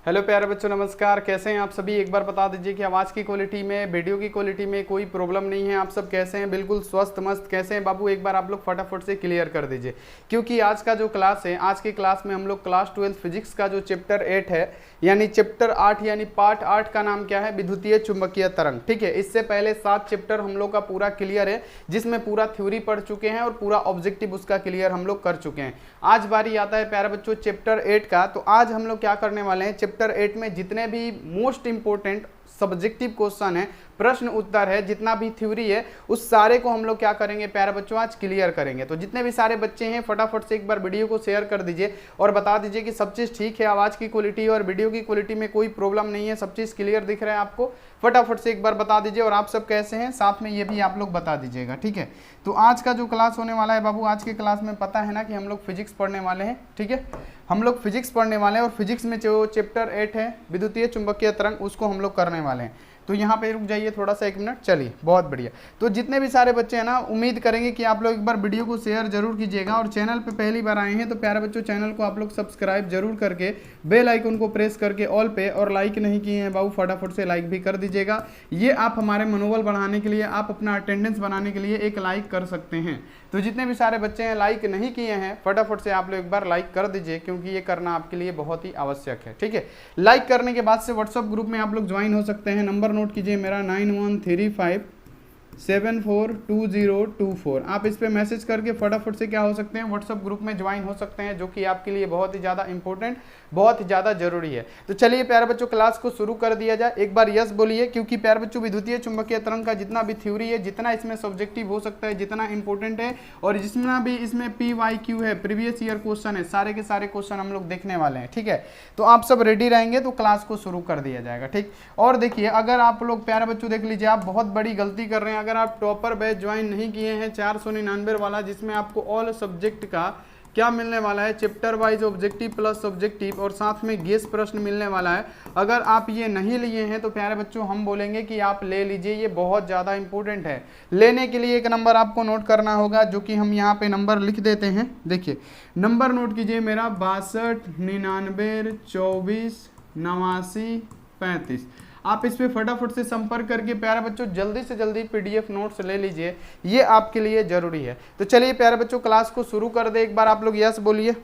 Hello प्यारे बच्चों, नमस्कार। कैसे हैं आप सभी? एक बार बता दीजिए कि आवाज़ की क्वालिटी में, वीडियो की क्वालिटी में कोई प्रॉब्लम नहीं है। आप सब कैसे हैं? बिल्कुल स्वस्थ मस्त कैसे हैं बाबू? एक बार आप लोग फटाफट से क्लियर कर दीजिए, क्योंकि आज का जो क्लास है, आज की क्लास में हम लोग क्लास 12 फिजिक्स का जो चैप्टर 8 है, यानी चैप्टर 8 यानी पार्ट 8 का नाम क्या है? विद्युतीय चुंबकीय तरंग। ठीक है, इससे पहले 7 चैप्टर हम लोग का पूरा क्लियर है, जिसमें पूरा थ्योरी पढ़ चुके हैं और पूरा ऑब्जेक्टिव उसका क्लियर हम लोग कर चुके हैं। आज बारी आता है प्यारे बच्चों चैप्टर 8 का। तो आज हम लोग क्या करने वाले हैं, चैप्टर 8 में जितने भी मोस्ट इंपोर्टेंट सब्जेक्टिव क्वेश्चन है, प्रश्न उत्तर है, जितना भी थ्योरी है, उस सारे को हम लोग क्या करेंगे प्यारे बच्चों, आज क्लियर करेंगे। तो जितने भी सारे बच्चे हैं फटाफट से एक बार वीडियो को शेयर कर दीजिए और बता दीजिए कि सब चीज़ ठीक है, आवाज़ की क्वालिटी और वीडियो की क्वालिटी में कोई प्रॉब्लम नहीं है, सब चीज़ क्लियर दिख रहा है आपको। फटाफट से एक बार बता दीजिए। और आप सब कैसे हैं, साथ में ये भी आप लोग बता दीजिएगा। ठीक है, तो आज का जो क्लास होने वाला है बाबू, आज के क्लास में पता है ना कि हम लोग फिजिक्स पढ़ने वाले हैं। ठीक है, हम लोग फिजिक्स पढ़ने वाले हैं और फिजिक्स में जो चैप्टर 8 है विद्युतीय चुंबकीय तरंग, उसको हम लोग करने वाले हैं। तो यहाँ पे रुक जाइए थोड़ा सा, 1 मिनट। चलिए, बहुत बढ़िया। तो जितने भी सारे बच्चे हैं ना, उम्मीद करेंगे कि आप लोग एक बार वीडियो को शेयर जरूर कीजिएगा। और चैनल पे पहली बार आए हैं तो प्यारे बच्चों, चैनल को आप लोग सब्सक्राइब जरूर करके बेल आइकन को प्रेस करके ऑल पे, और लाइक नहीं किए हैं बाबू फटाफट से लाइक भी कर दीजिएगा। ये आप हमारे मनोबल बढ़ाने के लिए, आप अपना अटेंडेंस बनाने के लिए एक लाइक कर सकते हैं। तो जितने भी सारे बच्चे हैं लाइक नहीं किए हैं, फटाफट से आप लोग एक बार लाइक कर दीजिए, क्योंकि ये करना आपके लिए बहुत ही आवश्यक है। ठीक है, लाइक करने के बाद से व्हाट्सएप ग्रुप में आप लोग ज्वाइन हो सकते हैं। नंबर नोट कीजिए मेरा 9135742024। आप इस पे मैसेज करके फटाफट से क्या हो सकते हैं, व्हाट्सएप ग्रुप में ज्वाइन हो सकते हैं, जो कि आपके लिए बहुत ही ज़्यादा इंपॉर्टेंट, बहुत ही ज़्यादा जरूरी है। तो चलिए प्यारे बच्चों, क्लास को शुरू कर दिया जाए। एक बार यस बोलिए, क्योंकि प्यारे बच्चों विद्युतीय चुंबकीय तरंग का जितना भी थ्योरी है, जितना इसमें सब्जेक्टिव हो सकता है, जितना इंपॉर्टेंट है, और जितना भी इसमें PYQ है, प्रीवियस ईयर क्वेश्चन है, सारे के सारे क्वेश्चन हम लोग देखने वाले हैं। ठीक है, तो आप सब रेडी रहेंगे तो क्लास को शुरू कर दिया जाएगा। ठीक, और देखिए, अगर आप लोग प्यारे बच्चों देख लीजिए, आप बहुत बड़ी गलती कर रहे हैं। अगर आप टॉपर बैच ज्वाइन नहीं किए हैं 499 वाला, जिसमें आपको ऑल सब्जेक्ट का क्या मिलने वाला है, chapter wise objective plus subjective, और साथ में गेस प्रश्न मिलने वाला है। अगर आप ये नहीं लिए हैं तो प्यारे बच्चों हम बोलेंगे कि आप ले लीजिए, ये बहुत ज़्यादा इंपॉर्टेंट है। लेने के लिए एक नंबर आपको नोट करना होगा, जो कि हम यहाँ पे नंबर लिख देते हैं। देखिए, नंबर नोट कीजिए मेरा 62 99 24 89 35। आप इस पे फटाफट से संपर्क करके प्यारे बच्चों जल्दी से जल्दी PDF नोट्स ले लीजिए, ये आपके लिए जरूरी है। तो चलिए प्यारे बच्चों, क्लास को शुरू कर दे। एक बार आप लोग यस बोलिए,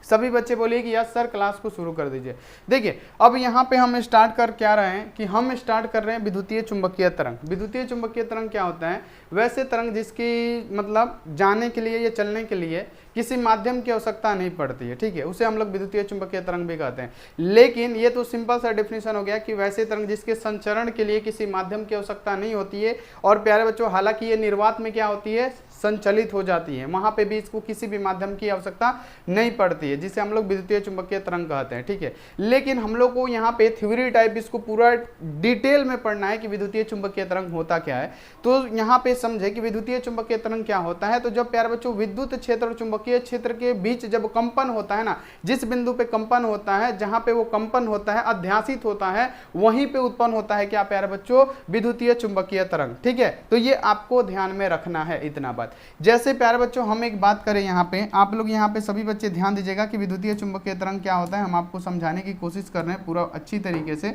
सभी बच्चे बोलिए कि यस सर, क्लास को शुरू कर दीजिए। देखिए, अब यहाँ पे हम स्टार्ट कर क्या रहे हैं कि हम स्टार्ट कर रहे हैं विद्युतीय चुंबकीय तरंग। विद्युतीय चुंबकीय तरंग क्या होता है? वैसे तरंग जिसकी मतलब जाने के लिए या चलने के लिए किसी माध्यम की आवश्यकता नहीं पड़ती है। ठीक है, उसे हम लोग विद्युतीय चुंबकीय तरंग भी कहते हैं। लेकिन ये तो सिंपल सा डेफिनेशन हो गया कि वैसे तरंग जिसके संचरण के लिए किसी माध्यम की आवश्यकता नहीं होती है। और प्यारे बच्चों, हालांकि ये निर्वात में क्या होती है, संचलित हो जाती है, वहां पे भी इसको किसी भी माध्यम की आवश्यकता नहीं पड़ती है, जिसे हम लोग विद्युतीय चुंबकीय तरंग कहते हैं। ठीक है, लेकिन हम लोग को यहाँ पे थ्योरी टाइप इसको पूरा डिटेल में पढ़ना है कि विद्युतीय चुंबकीय तरंग होता क्या है। तो यहाँ पे समझे कि विद्युतीय चुंबकीय तरंग क्या होता है। तो जब प्यारे बच्चों विद्युत क्षेत्र और चुंबकीय क्षेत्र के बीच जब कंपन होता है ना, जिस बिंदु पे कंपन होता है, जहां पे वो कंपन होता है, अध्यासित होता है, वहीं पे उत्पन्न होता है क्या प्यारे बच्चों, विद्युतीय चुंबकीय तरंग। ठीक है, तो ये आपको ध्यान में रखना है इतना बात। जैसे प्यारे बच्चों हम एक बात करें, यहाँ पे आप लोग यहाँ पे सभी बच्चे ध्यान दीजिएगा कि विद्युतीय चुंबकीय तरंग क्या होता है। हम आपको समझाने की कोशिश कर रहे हैं पूरा अच्छी तरीके से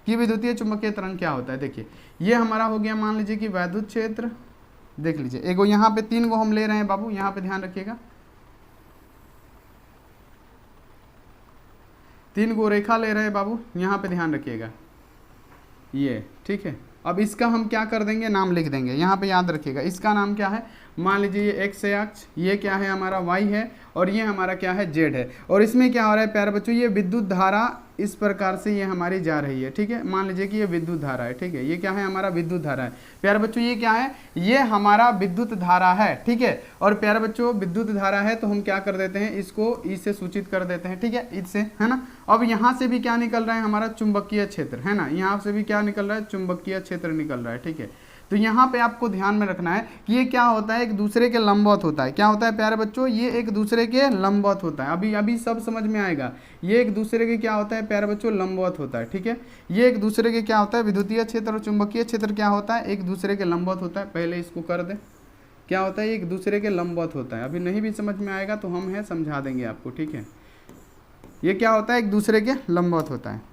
कि विद्युतीय चुंबकीय तरंग क्या होता है। देखिए, ये हमारा हो गया, मान लीजिए कि वैद्युत क्षेत्र। देख लीजिए, एगो यहाँ पे 3 गो हम ले रहे हैं बाबू, यहाँ पे ध्यान रखिएगा, 3 गो रेखा ले रहे हैं बाबू, यहाँ पे ध्यान रखिएगा ये। ठीक है, अब इसका हम क्या कर देंगे, नाम लिख देंगे। यहाँ पे याद रखिएगा, इसका नाम क्या है, मान लीजिए ये एक्स अक्ष, ये क्या है हमारा वाई है, और ये हमारा क्या है जेड है। और इसमें क्या हो रहा है प्यारे बच्चों, ये विद्युत धारा इस प्रकार से ये हमारी जा रही है। ठीक है, मान लीजिए कि ये विद्युत धारा है। ठीक है, ये क्या है हमारा विद्युत धारा है। प्यारे बच्चों ये क्या है, ये हमारा विद्युत धारा है। ठीक है, और प्यारे बच्चों विद्युत धारा है तो हम क्या कर देते हैं, इसको ई से सूचित कर देते हैं। ठीक है, इससे, है ना। अब यहाँ से भी क्या निकल रहा है, हमारा चुंबकीय क्षेत्र, है ना। यहाँ से भी क्या निकल रहा है, चुंबकीय क्षेत्र निकल रहा है। ठीक है, तो यहाँ पे आपको ध्यान में रखना है कि ये क्या होता है, एक दूसरे के लंबवत होता है। क्या होता है प्यारे बच्चों, ये एक दूसरे के लंबवत होता है। अभी सब समझ में आएगा। ये एक दूसरे के क्या होता है प्यारे बच्चों, लंबवत होता है। ठीक है, ये एक दूसरे के क्या होता है, विद्युतीय क्षेत्र और चुंबकीय क्षेत्र क्या होता है, एक दूसरे के लंबवत होता है। पहले इसको कर दे, क्या होता है, एक दूसरे के लंबवत होता है। अभी नहीं भी समझ में आएगा तो हम हैं समझा देंगे आपको। ठीक है, ये क्या होता है, एक दूसरे के लंबवत होता है।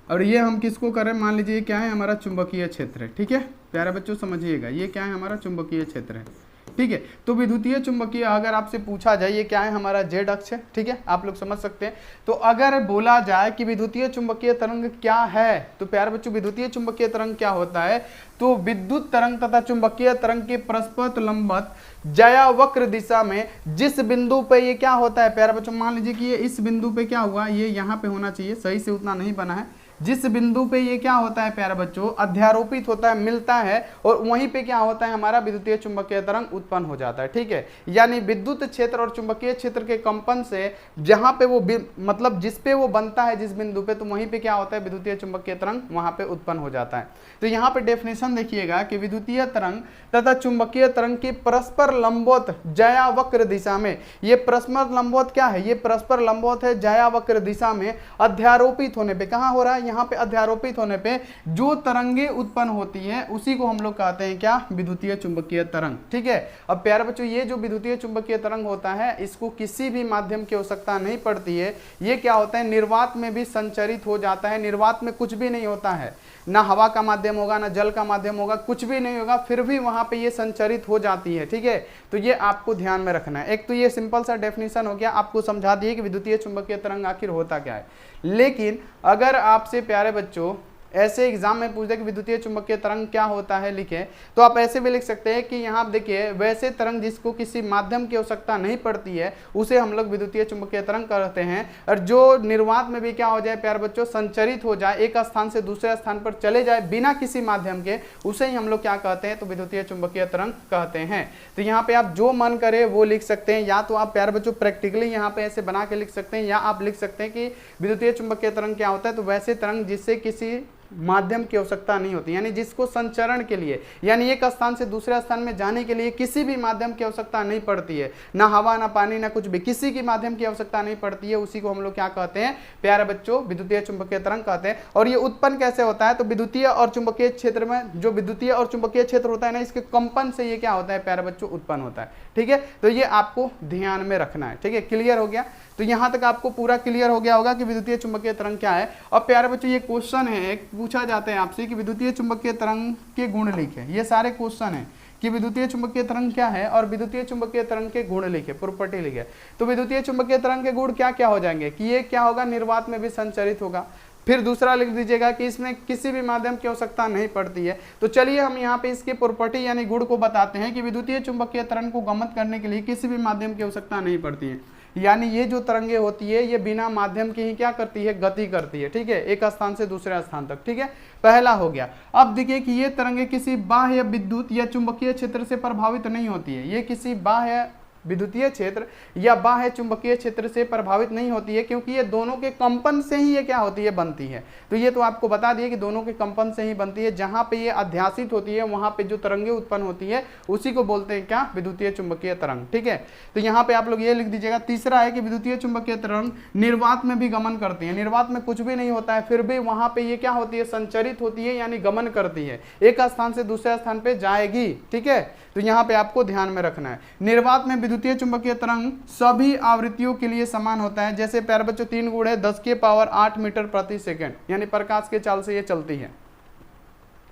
और ये हम किसको कर रहे हैं, मान लीजिए क्या है, हमारा चुंबकीय क्षेत्र है। ठीक है प्यारे बच्चों समझिएगा, ये क्या है, हमारा चुंबकीय क्षेत्र है। ठीक है, तो विद्युतीय चुंबकीय अगर आपसे पूछा जाए ये क्या है, हमारा जेड अक्ष है। ठीक है, आप लोग समझ सकते हैं। तो अगर बोला जाए कि विद्युतीय चुंबकीय तरंग क्या है, तो प्यारे बच्चों विद्युतीय चुंबकीय तरंग क्या होता है, तो विद्युत तरंग तथा चुंबकीय तरंग के परस्पर लंबवत ज्यावक्र दिशा में जिस बिंदु पे ये क्या होता है प्यारे बच्चों, मान लीजिए कि ये इस बिंदु पे क्या हुआ, ये यहाँ पे होना चाहिए, सही से उतना नहीं बना है, जिस बिंदु पे ये क्या होता है प्यारे बच्चों, अध्यारोपित होता है, मिलता है, और वहीं पे क्या होता है, हमारा विद्युतीय चुंबकीय तरंग उत्पन्न हो जाता है। ठीक है, यानी विद्युत क्षेत्र और चुंबकीय क्षेत्र के कंपन से जहां पे वो मतलब जिस पे वो बनता है, जिस बिंदु पे, तो वहीं पे क्या होता है, विद्युतीय चुंबकीय तरंग वहां पे उत्पन्न हो जाता है। तो यहाँ पे डेफिनेशन देखिएगा कि विद्युतीय तरंग तथा चुंबकीय तरंग की परस्पर लंबवत ज्यावक्र दिशा में, ये परस्पर लंबवत क्या है, ये परस्पर लंबवत है ज्यावक्र दिशा में अध्यारोपित होने पे, कहाँ हो रहा है, यहाँ पे अध्यारोपित होने पे जो तरंगे उत्पन्न होती है उसी को हम लोग कहते हैं क्या, विद्युतीय चुंबकीय तरंग। ठीक है, अब प्यारे बच्चों ये जो विद्युतीय चुंबकीय तरंग होता है, इसको किसी भी माध्यम की आवश्यकता नहीं पड़ती है। ये क्या होता है, निर्वात में भी संचरित हो जाता है। निर्वात में कुछ भी नहीं होता है, ना हवा का माध्यम होगा, ना जल का माध्यम होगा, कुछ भी नहीं होगा, फिर भी वहां पे ये संचरित हो जाती है। ठीक है, तो ये आपको ध्यान में रखना है। एक तो ये सिंपल सा डेफिनेशन हो गया, आपको समझा दिए कि विद्युतीय चुंबकीय तरंग आखिर होता क्या है। लेकिन अगर आपसे प्यारे बच्चों ऐसे एग्जाम में पूछ दे कि विद्युतीय चुंबकीय तरंग क्या होता है लिखे, तो आप ऐसे भी लिख सकते हैं कि यहाँ देखिए, वैसे तरंग जिसको किसी माध्यम की आवश्यकता नहीं पड़ती है उसे हम लोग विद्युतीय चुंबकीय तरंग कहते हैं। और जो निर्वात में भी क्या हो जाए प्यारे बच्चों, संचरित हो जाए, एक स्थान से दूसरे स्थान पर चले जाए बिना किसी माध्यम के, उसे ही हम लोग क्या कहते हैं, तो विद्युतीय चुंबकीय तरंग कहते हैं। तो यहाँ पे आप जो मन करे वो लिख सकते हैं, या तो आप प्यारे बच्चों प्रैक्टिकली यहाँ पे ऐसे बना के लिख सकते हैं, या आप लिख सकते हैं कि विद्युतीय चुंबकीय तरंग क्या होता है, तो वैसे तरंग जिससे किसी माध्यम की आवश्यकता नहीं होती, यानी जिसको संचरण के लिए, यानी एक स्थान से दूसरे स्थान में जाने के लिए किसी भी माध्यम की आवश्यकता नहीं पड़ती है, ना हवा, ना पानी, ना कुछ भी, किसी की माध्यम की आवश्यकता नहीं पड़ती है, उसी को हम लोग क्या कहते हैं प्यारे बच्चों, विद्युतीय चुंबकीय तरंग कहते हैं। और ये उत्पन्न कैसे होता है, तो विद्युतीय और चुंबकीय क्षेत्र में, जो विद्युतीय और चुंबकीय क्षेत्र होता है ना, इसके कंपन से ये क्या होता है प्यारे बच्चों, उत्पन्न होता है। ठीक है, तो ये आपको ध्यान में रखना है। ठीक है, क्लियर हो गया, तो यहां तक आपको पूरा क्लियर हो गया होगा कि विद्युतीय चुंबकीय तरंग क्या है। अब प्यारे बच्चों ये क्वेश्चन है, एक पूछा जाता है आपसे कि विद्युतीय चुंबकीय तरंग के गुण लिखे, ये सारे क्वेश्चन है कि विद्युतीय चुंबकीय तरंग क्या है और विद्युतीय चुंबकीय तरंग के गुण लिखे, प्रॉपर्टी लिखे। तो विद्युतीय चुंबकीय तरंग के गुण क्या क्या हो जाएंगे कि ये क्या होगा, निर्वात में भी संचरित होगा। फिर दूसरा लिख दीजिएगा कि इसमें किसी भी माध्यम की आवश्यकता नहीं पड़ती है। तो चलिए हम यहाँ पे इसके प्रॉपर्टी यानी गुण को बताते हैं कि विद्युतीय चुंबकीय तरंग को गमन करने के लिए किसी भी माध्यम की आवश्यकता नहीं पड़ती है, यानी ये जो तरंगे होती है ये बिना माध्यम के ही क्या करती है, गति करती है। ठीक है, एक स्थान से दूसरे स्थान तक। ठीक है, पहला हो गया। अब देखिए कि ये तरंगे किसी बाह्य विद्युत या चुंबकीय क्षेत्र से प्रभावित नहीं होती है, ये किसी बाह्य विद्युतीय क्षेत्र या बाह्य चुंबकीय क्षेत्र से प्रभावित नहीं होती है, क्योंकि ये दोनों के कंपन से ही ये क्या होती है, बनती है। तो ये तो आपको बता दिए कि दोनों के कंपन से ही बनती है, जहां पे ये अध्यासित होती है वहां पे जो तरंगे उत्पन्न होती है उसी को बोलते हैं क्या, विद्युतीय चुंबकीय तरंग। ठीक है, तो यहाँ पे आप लोग ये लिख दीजिएगा। तीसरा है कि विद्युतीय चुंबकीय तरंग निर्वात में भी गमन करती है, निर्वात में कुछ भी नहीं होता है, फिर भी वहां पे ये क्या होती है, संचरित होती है, यानी गमन करती है, एक स्थान से दूसरे स्थान पे जाएगी। ठीक है, तो यहाँ पे आपको ध्यान में रखना है। निर्वात में विद्युतीय चुंबकीय तरंग सभी आवृत्तियों के लिए समान होता है। जैसे प्यारे बच्चों 3 गुणे 10⁸ मीटर प्रति सेकंड, यानी प्रकाश के चाल से ये चलती है।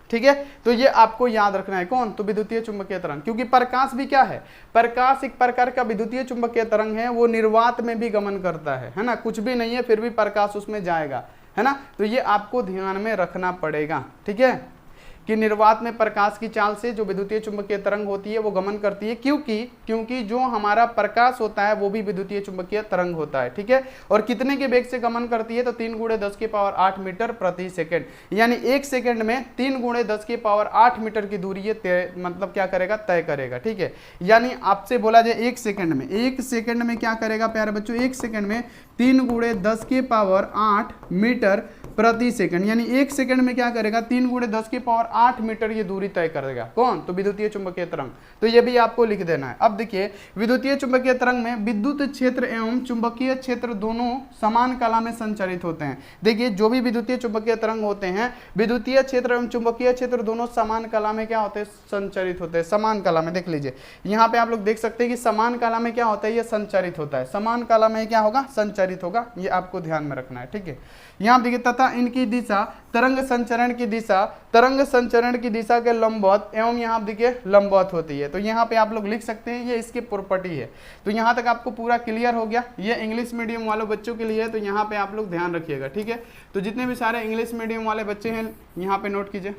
ठीक है, तो ये आपको याद रखना है, कौन, तो विद्युतीय चुंबकीय तरंग, क्योंकि प्रकाश भी क्या है, प्रकाश एक प्रकार का विद्युतीय चुंबकीय तरंग है, वो निर्वात में भी गमन करता है ना, कुछ भी नहीं है फिर भी प्रकाश उसमें जाएगा, है ना। तो ये आपको ध्यान में रखना पड़ेगा। ठीक है, कि निर्वात में प्रकाश की चाल से जो विद्युतीय चुंबकीय तरंग होती है वो गमन करती है, क्योंकि जो हमारा प्रकाश होता है वो भी विद्युतीय चुंबकीय तरंग होता है। ठीक है, और कितने के वेग से गमन करती है, तो 3 गुणे 10⁸ मीटर प्रति सेकंड, यानी 1 सेकंड में 3 गुणे 10⁸ मीटर की दूरी ये मतलब क्या करेगा, तय करेगा। ठीक है, यानी आपसे बोला जाए 1 सेकंड में क्या करेगा प्यारे बच्चों, 1 सेकंड में 3 गुणे 10⁸ मीटर प्रति सेकंड, यानी 1 सेकंड में क्या करेगा 3 × 10⁸ मीटर ये दूरी तय करेगा। कौन? तो विद्युतीय चुंबकीय तरंग। तो ये भी आपको लिख देना है। अब देखिए विद्युतीय चुंबकीय तरंग में विद्युत क्षेत्र एवं चुंबकीय क्षेत्र दोनों समान कला में संचारित होते हैं। देखिए जो भी विद्युतीय चुंबकीय तरंग होते हैं, विद्युतीय क्षेत्र एवं चुंबकीय क्षेत्र दोनों समान कला में क्या होते हैं? संचारित होते हैं। समान कला में देख लीजिए, यहाँ पे आप लोग देख सकते हैं कि समान कला में क्या होता है? ये संचारित होता है। समान कला में क्या होगा? संचारित होगा। ये आपको ध्यान में रखना है, ठीक है। यहाँ देखिए तथा इनकी दिशा तरंग संचरण की दिशा के लंबवत एवं यहाँ देखिए लंबवत होती है। तो यहाँ पे आप लोग लिख सकते हैं ये इसकी प्रॉपर्टी है। तो यहाँ तक आपको पूरा क्लियर हो गया। ये इंग्लिश मीडियम वालों बच्चों के लिए है, तो यहाँ पे आप लोग ध्यान रखिएगा, ठीक है। तो जितने भी सारे इंग्लिश मीडियम वाले बच्चे हैं यहाँ पे नोट कीजिए।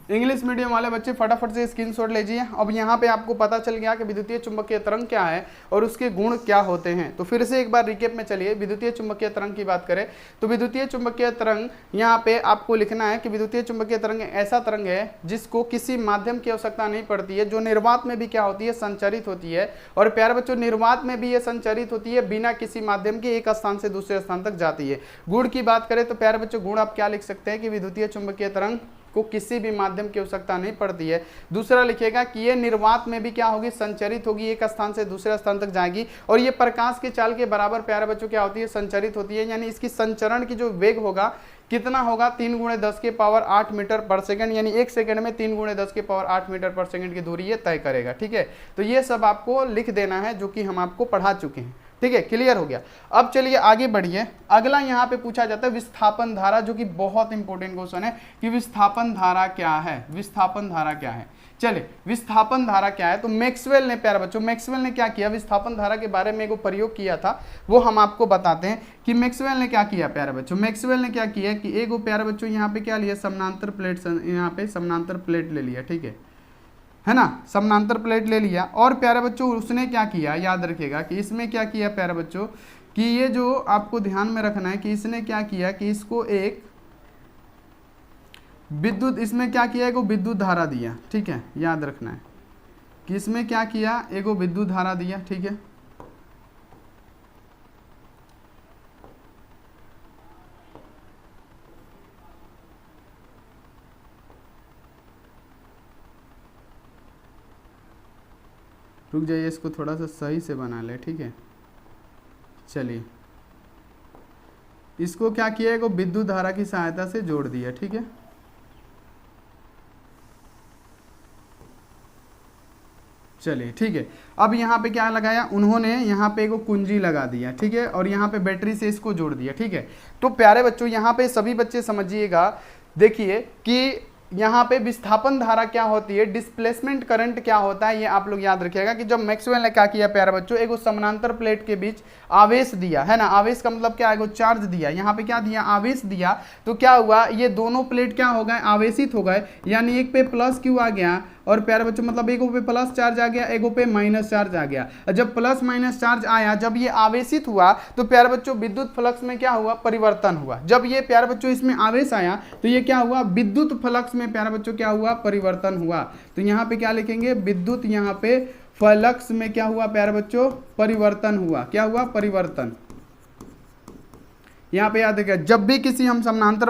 इंग्लिश मीडियम वाले बच्चे फटाफट से स्क्रीनशॉट लीजिए। अब यहाँ पे आपको पता चल गया कि विद्युतीय चुंबकीय तरंग क्या है और उसके गुण क्या होते हैं। तो फिर से एक बार रिकेप में चलिए, विद्युतीय चुंबकीय तरंग की बात करें तो विद्युतीय चुंबकीय तरंग यहाँ पे आपको लिखना है कि विद्युतीय चुंबकीय तरंग ऐसा तरंग है जिसको किसी माध्यम की आवश्यकता नहीं पड़ती है, जो निर्वात में भी क्या होती है? संचारित होती है। और प्यारे बच्चों निर्वात में भी ये संचारित होती है, बिना किसी माध्यम के एक स्थान से दूसरे स्थान तक जाती है। गुण की बात करें तो प्यारे बच्चों गुण आप क्या लिख सकते हैं कि विद्युतीय चुंबकीय तरंग को किसी भी माध्यम की आवश्यकता नहीं पड़ती है। दूसरा लिखिएगा कि ये निर्वात में भी क्या होगी? संचरित होगी, एक स्थान से दूसरे स्थान तक जाएगी। और ये प्रकाश के चाल के बराबर प्यारे बच्चों क्या होती है? संचरित होती है। यानी इसकी संचरण की जो वेग होगा कितना होगा? 3 × 10⁸ मीटर पर सेकंड, यानी 1 सेकंड में 3 × 10⁸ मीटर पर सेकंड की दूरी ये तय करेगा, ठीक है। तो ये सब आपको लिख देना है जो कि हम आपको पढ़ा चुके हैं, ठीक है। क्लियर हो गया। अब चलिए आगे बढ़िए। अगला यहाँ पे पूछा जाता है विस्थापन धारा, जो कि बहुत इंपॉर्टेंट क्वेश्चन है कि विस्थापन धारा क्या है? विस्थापन धारा क्या है? चलिए विस्थापन धारा क्या है? तो मैक्सवेल ने प्यारे बच्चों मैक्सवेल ने क्या किया? विस्थापन धारा के बारे में एक प्रयोग किया था, वो हम आपको बताते हैं कि मैक्सवेल ने क्या किया। प्यारे बच्चों मैक्सवेल ने क्या किया कि एक प्यारे बच्चों यहाँ पे क्या लिया? समानांतर प्लेट, यहाँ पे समानांतर प्लेट ले लिया, ठीक है ना। समानांतर प्लेट ले लिया और प्यारे बच्चों उसने क्या किया? याद रखिएगा कि इसमें क्या किया प्यारे बच्चों कि ये जो आपको ध्यान में रखना है कि इसने क्या किया कि इसको एक विद्युत, इसमें क्या किया? एगो विद्युत धारा दिया, ठीक है। याद रखना है कि इसमें क्या किया? एगो विद्युत धारा दिया, ठीक है। रुक जाइए, इसको थोड़ा सा सही से बना ले, ठीक है। चलिए इसको क्या किया? एगो विद्युत धारा की सहायता से जोड़ दिया, ठीक है। चलिए ठीक है। अब यहाँ पे क्या लगाया उन्होंने? यहाँ पे एगो कुंजी लगा दिया, ठीक है। और यहाँ पे बैटरी से इसको जोड़ दिया, ठीक है। तो प्यारे बच्चों यहाँ पे सभी बच्चे समझिएगा, देखिए कि यहाँ पे विस्थापन धारा क्या होती है, डिस्प्लेसमेंट करंट क्या होता है, ये आप लोग याद रखिएगा कि जब मैक्सवेल ने क्या किया प्यारे बच्चों, एगो समानांतर प्लेट के बीच आवेश दिया है ना। आवेश का मतलब क्या? एगो चार्ज दिया। यहाँ पे क्या दिया? आवेश दिया। तो क्या हुआ? ये दोनों प्लेट क्या हो गए? आवेशित हो गए। यानी एक पे प्लस क्यू आ गया और प्यारे बच्चों मतलब एगो पे प्लस चार्ज आ गया, एगो पे माइनस चार्ज आ गया। जब प्लस माइनस चार्ज आया, जब ये आवेशित हुआ तो प्यारे बच्चों विद्युत फ्लक्स में क्या हुआ? परिवर्तन हुआ। जब ये प्यारे बच्चों इसमें आवेश आया तो ये क्या हुआ? विद्युत फ्लक्स में प्यारे बच्चों क्या हुआ? परिवर्तन हुआ। तो यहाँ पे क्या लिखेंगे? विद्युत यहाँ पे फ्लक्स में क्या हुआ प्यारे बच्चों? परिवर्तन हुआ। क्या हुआ? परिवर्तन। यहाँ पे याद रखिए जब भी किसी हम समानांतर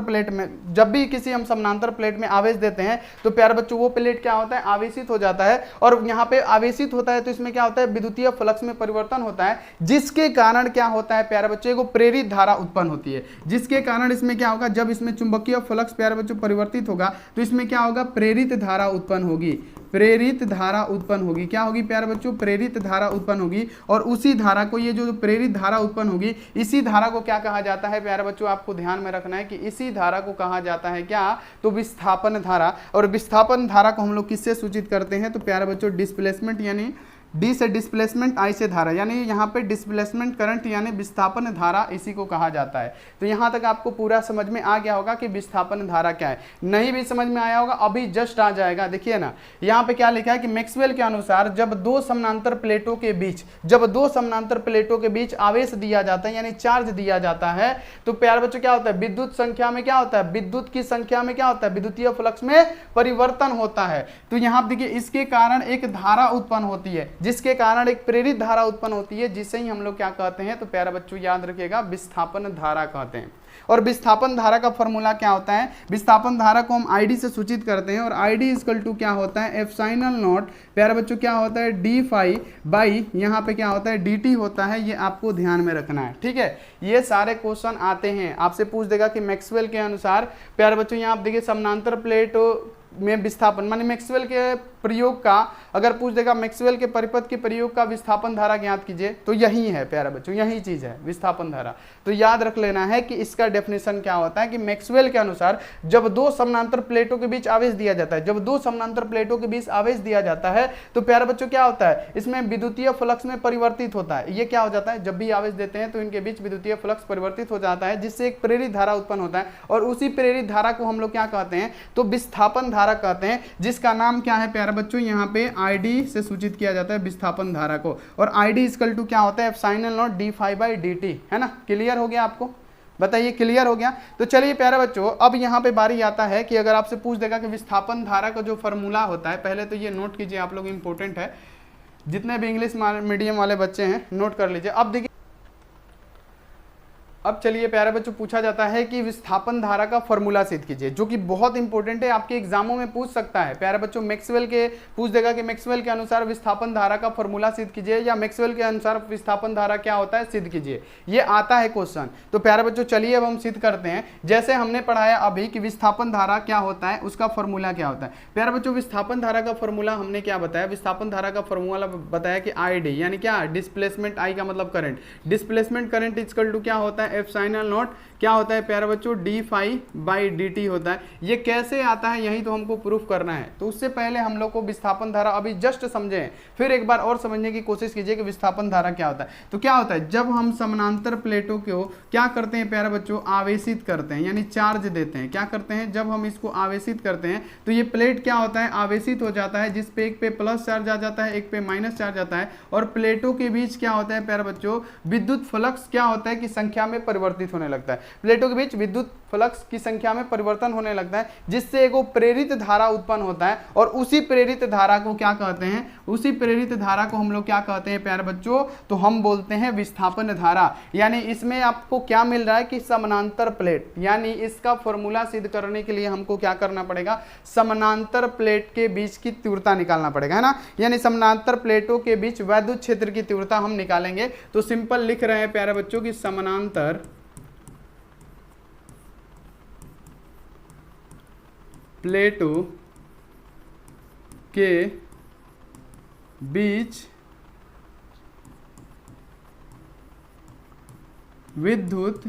प्लेट में आवेश देते हैं तो प्यारे बच्चों वो प्लेट क्या होता है? आवेशित हो जाता है। और यहाँ पे आवेशित होता है तो इसमें क्या होता है? विद्युतीय फ्लक्स में परिवर्तन होता है, जिसके कारण क्या होता है प्यारे बच्चों? को प्रेरित धारा उत्पन्न होती है। जिसके कारण इसमें क्या होगा? जब इसमें चुंबकीय फ्लक्स प्यारे बच्चों परिवर्तित होगा तो इसमें क्या होगा? प्रेरित धारा उत्पन्न होगी। प्रेरित धारा उत्पन्न होगी। क्या होगी प्यारे बच्चों? प्रेरित धारा उत्पन्न होगी। और उसी धारा को, ये जो प्रेरित धारा उत्पन्न होगी, इसी धारा को क्या कहा जाता है प्यारे बच्चों? आपको ध्यान में रखना है कि इसी धारा को कहा जाता है क्या? तो विस्थापन धारा। और विस्थापन धारा को हम लोग किससे सूचित करते हैं? तो प्यारे बच्चों डिस्प्लेसमेंट, यानी डी से डिस्प्लेसमेंट, आई से धारा, यानी यहाँ पे डिस्प्लेसमेंट करंट यानी विस्थापन धारा, इसी को कहा जाता है। तो यहाँ तक आपको पूरा समझ में आ गया होगा कि विस्थापन धारा क्या है। नहीं भी समझ में आया होगा अभी जस्ट आ जाएगा। देखिए ना यहाँ पे क्या लिखा है कि मैक्सवेल के अनुसार जब दो समानांतर प्लेटों के बीच आवेश दिया जाता है यानी चार्ज दिया जाता है तो प्यारे बच्चों क्या होता है? विद्युत संख्या में क्या होता है? विद्युत की संख्या में क्या होता है? विद्युतीय फ्लक्स में परिवर्तन होता है। तो यहाँ देखिए इसके कारण एक धारा उत्पन्न होती है जिसके कारण एक प्रेरित धारा उत्पन्न होती है, जिसे ही हम लोग क्या कहते हैं, तो प्यारे बच्चों याद रखिएगा, विस्थापन धारा कहते हैं। और विस्थापन धारा का फॉर्मूला क्या होता है, विस्थापन धारा को हम आईडी से सूचित करते हैं, और आईडी इक्वल टू क्या होता है, एप्सिलॉन नॉट प्यारे बच्चों क्या होता है, डी फाई बाई यहाँ पे क्या होता है, डी टी होता है। ये आपको ध्यान में रखना है, ठीक है। ये सारे क्वेश्चन आते हैं, आपसे पूछ देगा कि मैक्सवेल के अनुसार प्यारे बच्चों यहाँ आप देखिए समानांतर प्लेट में विस्थापन माने मैक्सवेल के प्रयोग का, अगर पूछ देगा मैक्सवेल के परिपथ के प्रयोग का विस्थापन धारा ज्ञात कीजिए, तो यही है प्यारे बच्चों, यही चीज है विस्थापन धारा। तो याद रख लेना है कि इसका डेफिनेशन क्या होता है कि मैक्सवेल के अनुसार जब दो समानांतर प्लेटों के बीच आवेश दिया जाता है, जब दो समानांतर प्लेटों के बीच आवेश दिया जाता है तो प्यारे बच्चों क्या होता है, इसमें विद्युतीय फ्लक्स में परिवर्तित होता है। ये क्या हो जाता है, जब भी आवेश देते हैं तो इनके बीच विद्युतीय फ्लक्स परिवर्तित हो जाता है, जिससे एक प्रेरित धारा उत्पन्न होता है, और उसी प्रेरित धारा को हम लोग क्या कहते हैं, तो विस्थापन धारा कहते हैं, जिसका नाम क्या है प्यारे बच्चों, यहाँ पे आईडी से सूचित किया जाता है विस्थापन धारा को। और आईडी इक्वल टू क्या होता है, epsilon naught d phi by d t, है ना। क्लियर हो गया आपको, बताइए क्लियर हो गया। तो चलिए प्यारे बच्चों, अब यहाँ पे बारी आता है कि अगर आपसे पूछ देगा कि विस्थापन धारा का जो फॉर्मूला होता है, पहले तो ये नोट कीजिए आप लोग, इंपॉर्टेंट है, जितने भी इंग्लिश मीडियम वाले बच्चे हैं नोट कर लीजिए। अब देखिए, अब चलिए प्यारे बच्चों, पूछा जाता है कि विस्थापन धारा का फॉर्मूला सिद्ध कीजिए, जो कि बहुत इंपॉर्टेंट है, आपके एग्जामों में पूछ सकता है। प्यारे बच्चों मैक्सवेल के पूछ देगा कि मैक्सवेल के अनुसार विस्थापन धारा का फॉर्मूला सिद्ध कीजिए, या मैक्सवेल के अनुसार विस्थापन धारा क्या होता है सिद्ध कीजिए, ये आता है क्वेश्चन। तो प्यारे बच्चों चलिए अब हम सिद्ध करते हैं। जैसे हमने पढ़ाया अभी कि विस्थापन धारा क्या होता है, उसका फॉर्मूला क्या होता है। प्यारे बच्चों विस्थापन धारा का फॉर्मूला हमने क्या बताया, विस्थापन धारा का फॉर्मूला बताया कि आई यानी क्या, डिस्प्लेसमेंट, आई का मतलब current, displacement current equal to क्या होता है, एप्सिलॉन नॉट क्या होता है प्यारे बच्चों, d phi by d t होता है। ये कैसे आता है, यही तो हमको प्रूफ करना है। तो उससे पहले हम लोग को विस्थापन धारा अभी जस्ट समझें, फिर एक बार और समझने की कोशिश कीजिए कि विस्थापन धारा क्या होता है। तो क्या होता है, जब हम समानांतर प्लेटों को क्या करते हैं प्यारे बच्चों, आवेशित करते हैं, यानी चार्ज देते हैं। क्या करते हैं, जब हम इसको आवेशित करते हैं तो ये प्लेट क्या होता है, आवेशित हो जाता है, जिस पे एक पे प्लस चार्ज आ जाता है, एक पे माइनस चार्ज आता है, और प्लेटों के बीच क्या होता है प्यारे बच्चों, विद्युत फ्लक्स क्या होता है कि संख्या में परिवर्तित होने लगता है। प्लेटों के बीच विद्युत फ्लक्स की संख्या में परिवर्तन होने लगता है, जिससे एक प्रेरित धारा उत्पन्न होता है, और उसी प्रेरित धारा को क्या कहते हैं, उसी प्रेरित धारा को हम लोग क्या कहते हैं प्यारे बच्चों, तो हम बोलते हैं विस्थापन धारा। यानी इसमें आपको क्या मिल रहा है कि समानांतर प्लेट, यानी इसका फॉर्मूला सिद्ध करने के लिए हमको क्या करना पड़ेगा, समानांतर प्लेट के बीच की तीव्रता निकालना पड़ेगा, है ना। यानी समानांतर प्लेटों के बीच वैद्युत क्षेत्र की तीव्रता हम निकालेंगे। तो सिंपल लिख रहे हैं प्यारे बच्चों की समानांतर प्लेटों के बीच विद्युत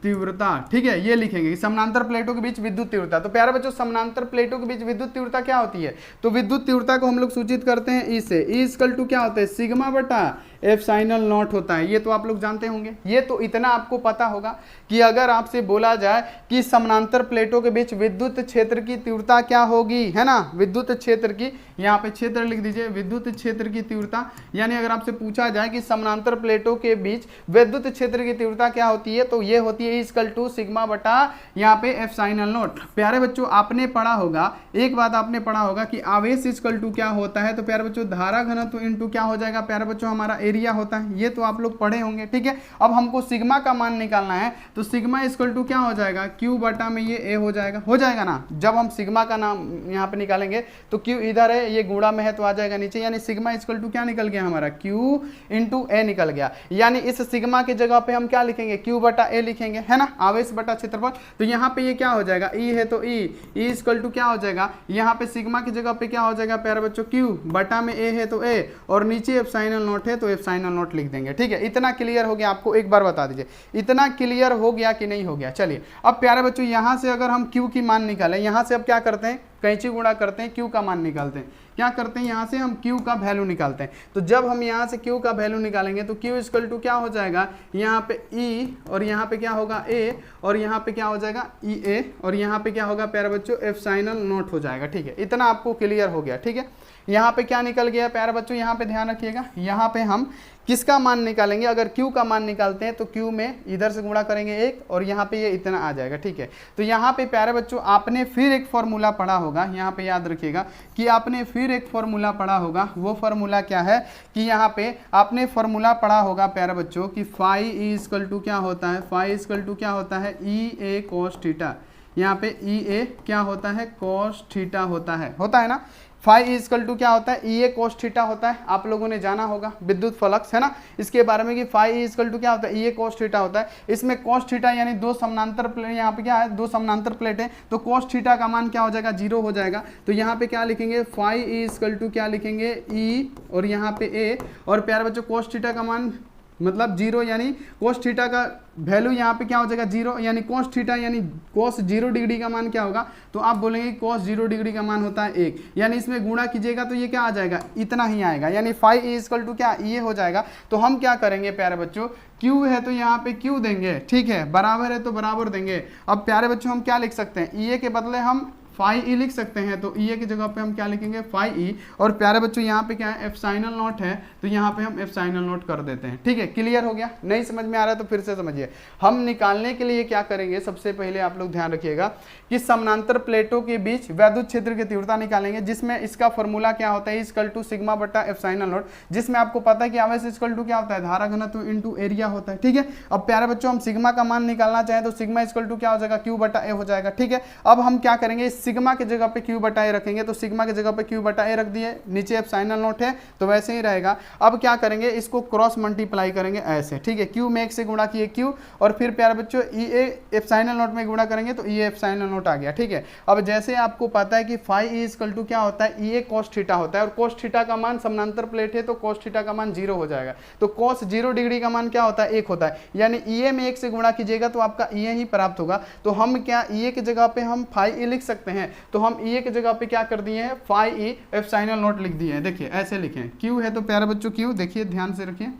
तीव्रता, ठीक है, ये लिखेंगे समानांतर प्लेटों के बीच विद्युत तीव्रता। तो प्यारे बच्चों समानांतर प्लेटों के बीच विद्युत तीव्रता क्या होती है, तो विद्युत तीव्रता को हम लोग सूचित करते हैं ई से। ई इक्वल टू क्या होता है, सिग्मा बटा एप्सिलॉन नॉट होता है। ये तो आप लोग जानते होंगे, ये तो इतना आपको पता होगा कि अगर आपसे बोला जाए कि समानांतर प्लेटों के बीच विद्युत क्षेत्र की तीव्रता क्या होगी, है ना, विद्युत क्षेत्र की, यहाँ पे क्षेत्र लिख दीजिए, विद्युत क्षेत्र की तीव्रता। यानी अगर आपसे पूछा जाए कि समानांतर प्लेटों के बीच विद्युत क्षेत्र की तीव्रता क्या होती है, तो ये होती है इक्वल टू सिग्मा बटा यहाँ पे एप्सिलॉन नॉट। प्यारे बच्चों आपने पढ़ा होगा, एक बात आपने पढ़ा होगा कि आवेश इक्वल टू क्या होता है, तो प्यारे बच्चों धारा घनत्व इनटू क्या हो जाएगा प्यारे बच्चों, हमारा एरिया होता है। ये तो आप लोग पढ़े होंगे, ठीक है। अब हमको सिग्मा का मान निकालना है, तो सिग्मा इक्वल टू क्या हो जाएगा, क्यू बटा में ये ए हो जाएगा ना। जब हम सिग्मा का नाम यहाँ पे निकालेंगे तो क्यू इधर है, ये गुणा में है तो आ जाएगा नीचे, यानी सिग्मा इक्वल टू क्या निकल गया हमारा, क्यू इंटू ए निकल गया। यानी इस सिग्मा की जगह पे हम क्या लिखेंगे, क्यू बटा ए लिखेंगे, है ना, आवेश बटा क्षेत्रफल। तो यहाँ पे ये क्या हो जाएगा, ई है तो ई इक्वल टू क्या हो जाएगा, यहाँ पे सिग्मा की जगह पे क्या हो जाएगा प्यारे बच्चों, क्यू बटा में ए है तो ए, और नीचे एप्सिलॉन नॉट है तो एप्सिलॉन नॉट लिख देंगे, ठीक है। इतना क्लियर हो गया आपको, एक बार बता दीजिए इतना क्लियर हो गया कि नहीं हो गया। चलिए अब प्यारे बच्चों यहाँ से अगर हम क्यू की मान निकालें, यहाँ से अब क्या करते हैं, कैंची गुणा करते हैं, क्यू का मान निकालते हैं। क्या करते हैं, यहाँ से हम क्यू का वैल्यू निकालते हैं। तो जब हम यहाँ से क्यू का वैल्यू निकालेंगे तो क्यू इक्वल टू क्या हो जाएगा, यहाँ पे ई, और यहाँ पे क्या होगा ए, और यहाँ पे क्या हो जाएगा ई ए, और यहाँ पे क्या होगा प्यारे बच्चों एप्सिलॉन नॉट हो जाएगा, ठीक है। इतना आपको क्लियर हो गया, ठीक है। यहाँ पे क्या निकल गया प्यारे बच्चों, यहाँ पे ध्यान रखिएगा, यहाँ पे हम किसका मान निकालेंगे, अगर Q का मान निकालते हैं तो Q में इधर से गुणा करेंगे 1 और यहाँ पे ये इतना आ जाएगा। ठीक है, तो यहाँ पे प्यारे बच्चों आपने फिर एक फॉर्मूला पढ़ा होगा, यहाँ पे याद रखिएगा कि आपने फिर एक फॉर्मूला पढ़ा होगा। वो फॉर्मूला क्या है कि यहाँ पे आपने फॉर्मूला पढ़ा होगा प्यारे बच्चों कि फाई इक्वल टू क्या होता है, फाई इक्वल टू क्या होता है, ई ए कॉस थीटा। यहाँ पे ई ए क्या होता है, कॉस थीटा होता है ना। फाई इक्वल टू क्या होता है, ई ए कोस थीटा होता है। आप लोगों ने जाना होगा विद्युत फ्लक्स है ना, इसके बारे में कि फाई इक्वल टू क्या होता है, ई ए कोस थीटा होता है। इसमें कोस थीटा यानी दो समानांतर प्लेट, यहाँ पे क्या है, दो समानांतर प्लेट है, तो कोस थीटा का मान क्या हो जाएगा, 0 हो जाएगा। तो यहाँ पे क्या लिखेंगे, फाई इक्वल टू क्या लिखेंगे, ई और यहाँ पे ए, और प्यारे बच्चों कोस थीटा का मान मतलब 0, यानी कोस थीटा का वैल्यू यहाँ पे क्या हो जाएगा 0, यानी कोस थीटा यानी कोस 0 डिग्री का मान क्या होगा, तो आप बोलेंगे कोस 0 डिग्री का मान होता है 1, यानी इसमें गुणा कीजिएगा तो ये क्या आ जाएगा, इतना ही आएगा, यानी फाई इक्वल टू क्या, ये हो जाएगा। तो हम क्या करेंगे प्यारे बच्चों, Q है तो यहाँ पे Q देंगे, ठीक है, बराबर है तो बराबर देंगे। अब प्यारे बच्चों हम क्या लिख सकते हैं, ई ए के बदले हम फाई ई लिख सकते हैं, तो ई ए की जगह पे हम क्या लिखेंगे, फाई ई। और प्यारे बच्चों यहाँ पे क्या है, एप्सिलॉन नॉट है, तो यहाँ पे हम एप्सिलॉन नॉट कर देते हैं। ठीक है, क्लियर हो गया, नहीं समझ में आ रहा है तो फिर से समझिए। हम निकालने के लिए क्या करेंगे, सबसे पहले आप लोग ध्यान रखिएगा कि समानांतर प्लेटों के बीच वैद्युत क्षेत्र की तीव्रता निकालेंगे, जिसमें इसका फॉर्मूला क्या होता है, इक्वल टू सिग्मा बटा एप्सिलॉन नॉट, जिसमें आपको पता है कि आवेश इक्वल टू क्या होता है, धारा घनत्व इनटू एरिया होता है। ठीक है, अब प्यारे बच्चों हम सिग्मा का मान निकालना चाहें तो सिग्मा इक्वल टू क्या हो जाएगा, Q बटा ए हो जाएगा। ठीक है, अब हम क्या करेंगे, सिग्मा की जगह पे Q बटा ए रखेंगे, तो सिग्मा की जगह पे Q बटा ए रख दिए, नीचे एप्सिलॉन नॉट है तो वैसे ही रहेगा। अब क्या करेंगे, इसको क्रॉस मल्टीप्लाई करेंगे ऐसे। ठीक है, Q में 1 से गुणा किए Q, और फिर प्यारे बच्चों ई ए एप्सिलॉन नॉट में गुणा करेंगे तो ई ए एप्सिलॉन नॉट आ गया। ठीक है, अब जैसे आपको पता है कि फाई ई इक्वल टू क्या होता है, ई ए कॉस थीटा होता है, और कॉस थीटा का मान समानांतर प्लेट है तो कॉस थीटा का मान 0 हो जाएगा। तो कॉस 0 डिग्री का मान क्या होता है, 1 होता है, यानी ई ए में 1 से गुणा कीजिएगा तो आपका ई ए ही प्राप्त होगा। तो हम क्या ई ए की जगह पे हम फाई ई लिख सकते हैं, तो हम ई ए की जगह पे क्या कर दिए हैं, फाई ई एप्सिलॉन नॉट लिख दिए हैं। देखिए ऐसे लिखें, Q है तो प्यारे बच्चों Q, देखिए ध्यान से रखिए,